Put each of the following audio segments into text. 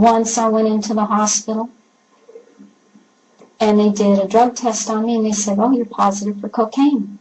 Once I went into the hospital, and they did a drug test on me, and they said, "Oh, you're positive for cocaine."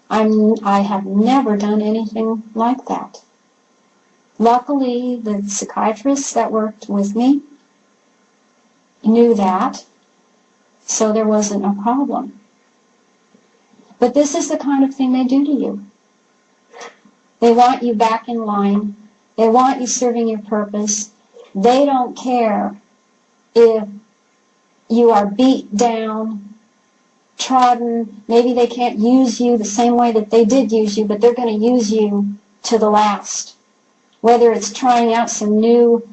I have never done anything like that. Luckily, the psychiatrists that worked with me knew that, so there wasn't a problem. But this is the kind of thing they do to you. They want you back in line. They want you serving your purpose. They don't care if you are beat down, trodden. Maybe they can't use you the same way that they did use you, but they're going to use you to the last. Whether it's trying out some new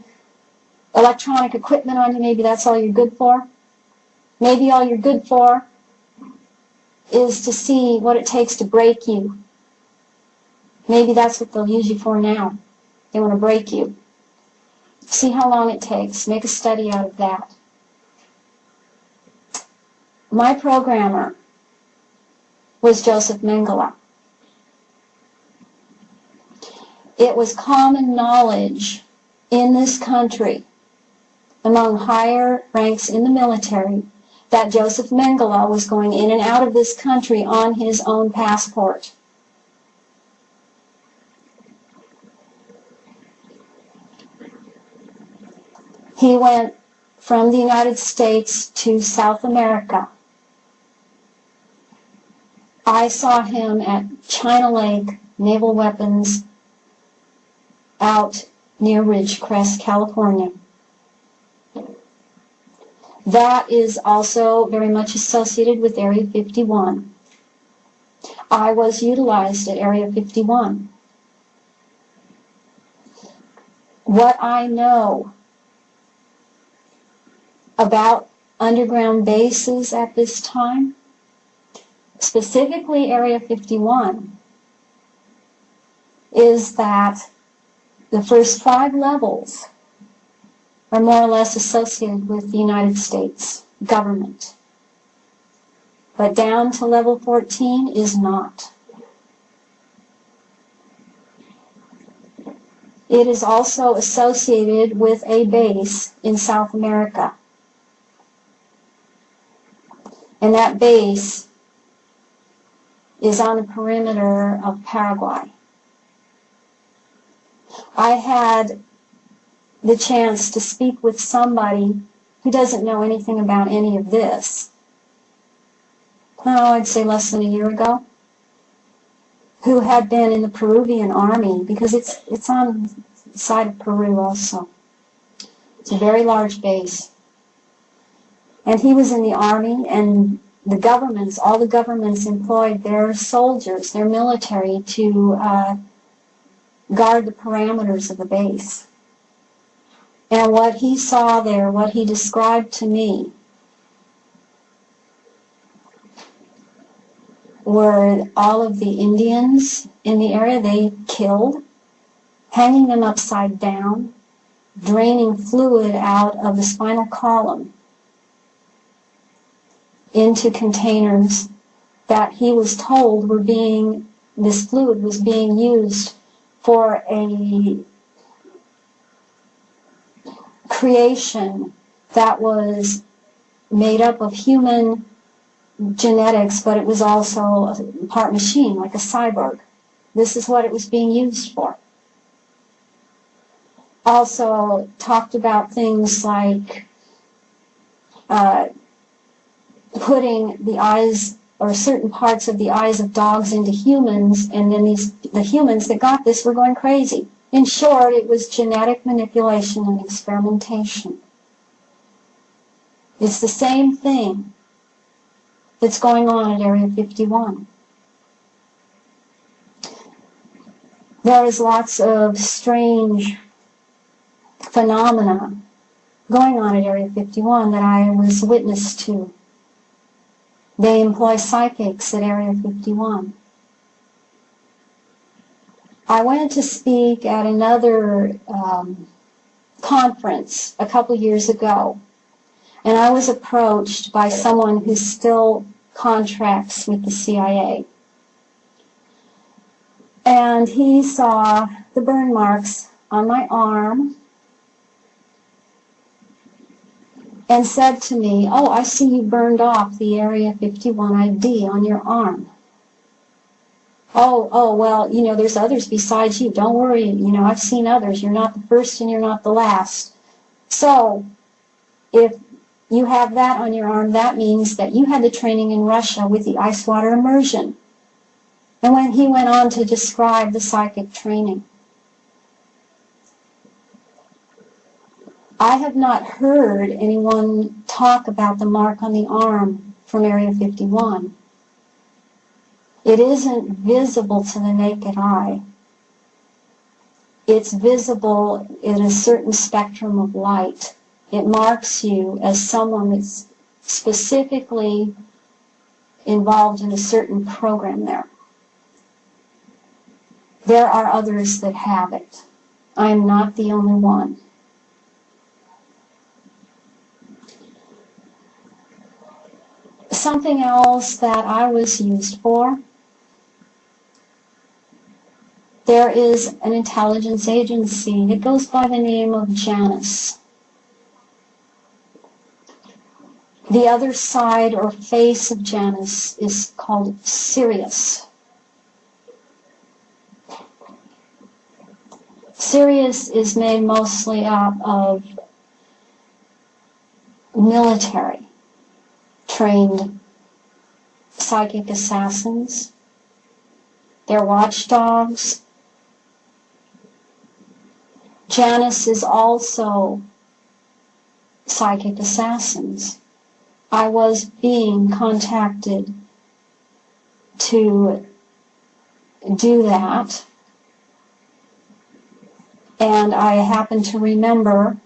electronic equipment on you, maybe that's all you're good for. Maybe all you're good for is to see what it takes to break you. Maybe that's what they'll use you for now. They want to break you. See how long it takes. Make a study out of that. My programmer was Joseph Mengele. It was common knowledge in this country, among higher ranks in the military, that Joseph Mengele was going in and out of this country on his own passport. He went from the United States to South America. I saw him at China Lake Naval Weapons out near Ridgecrest, California. That is also very much associated with Area 51. I was utilized at Area 51. What I know about underground bases at this time, specifically Area 51, is that the first 5 levels are more or less associated with the United States government. But down to level 14 is not. It is also associated with a base in South America. And that base is on the perimeter of Paraguay. I had the chance to speak with somebody who doesn't know anything about any of this. I'd say less than a year ago, who had been in the Peruvian army, because it's on the side of Peru also. It's a very large base. And he was in the army, and the governments, all the governments employed their soldiers, their military, to guard the parameters of the base. And what he saw there, what he described to me, were all of the Indians in the area they killed, hanging them upside down, draining fluid out of the spinal column into containers that he was told were this fluid was being used for a creation that was made up of human genetics, but it was also part machine, like a cyborg. This is what it was being used for. Also talked about things like putting the eyes or certain parts of the eyes of dogs into humans, and then the humans that got this were going crazy. In short, it was genetic manipulation and experimentation. It's the same thing that's going on at Area 51. There is lots of strange phenomena going on at Area 51 that I was witness to. They employ psychics at Area 51. I went to speak at another conference a couple years ago, and I was approached by someone who still contracts with the CIA. And he saw the burn marks on my arm and said to me, "Oh, I see you burned off the Area 51 ID on your arm. Oh, well, there's others besides you. Don't worry, I've seen others. You're not the first and you're not the last. So, if you have that on your arm, that means that you had the training in Russia with the ice water immersion." And when he went on to describe the psychic training, I have not heard anyone talk about the mark on the arm from Area 51. It isn't visible to the naked eye. It's visible in a certain spectrum of light. It marks you as someone that's specifically involved in a certain program there. There are others that have it. I am not the only one. Something else that I was used for, there is an intelligence agency that goes by the name of Janus. The other side or face of Janus is called Sirius. Sirius is made mostly up of military trained psychic assassins. They're watchdogs. Janus is also psychic assassins. I was being contacted to do that, and I happen to remember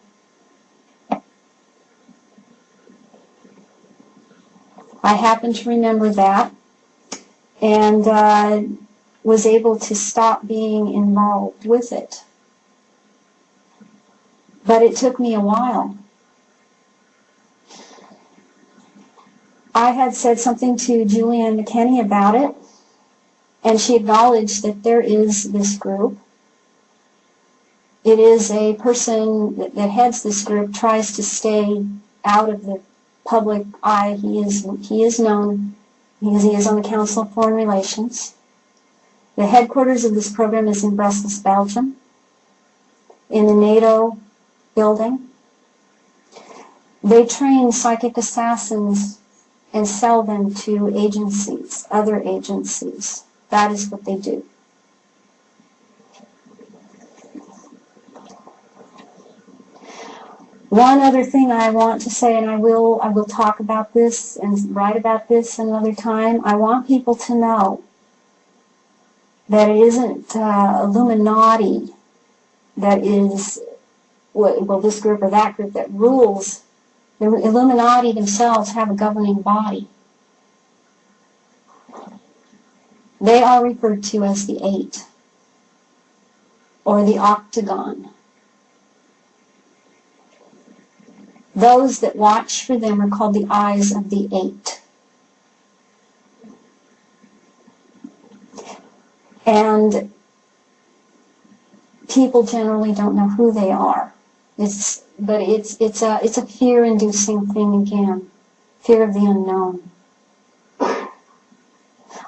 that, and was able to stop being involved with it. But it took me a while. I had said something to Julianne McKinney about it, and she acknowledged that there is this group. It is a person that heads this group, tries to stay out of the public eye. He is known because he is on the Council of Foreign Relations. The headquarters of this program is in Brussels, Belgium, in the NATO building. They train psychic assassins and sell them to agencies, other agencies. That is what they do. One other thing I want to say, and I will talk about this and write about this another time. I want people to know that it isn't Illuminati that is, well, this group or that group that rules. The Illuminati themselves have a governing body. They are referred to as the Eight, or the Octagon. Those that watch for them are called the Eyes of the Eight. And people generally don't know who they are. It's a fear-inducing thing again, fear of the unknown.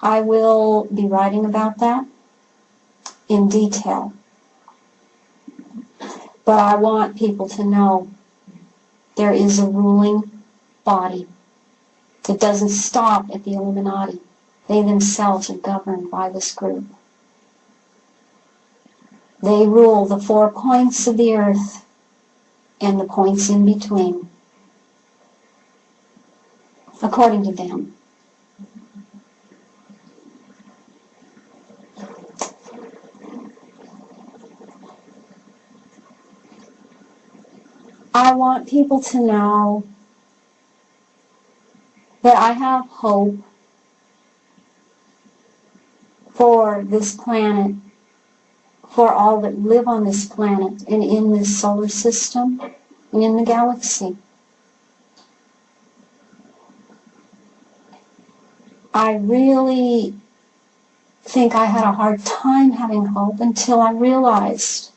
I will be writing about that in detail. But I want people to know there is a ruling body. It doesn't stop at the Illuminati. They themselves are governed by this group. They rule the 4 points of the earth and the points in between, according to them. I want people to know that I have hope for this planet, for all that live on this planet and in this solar system and in the galaxy. I really think I had a hard time having hope until I realized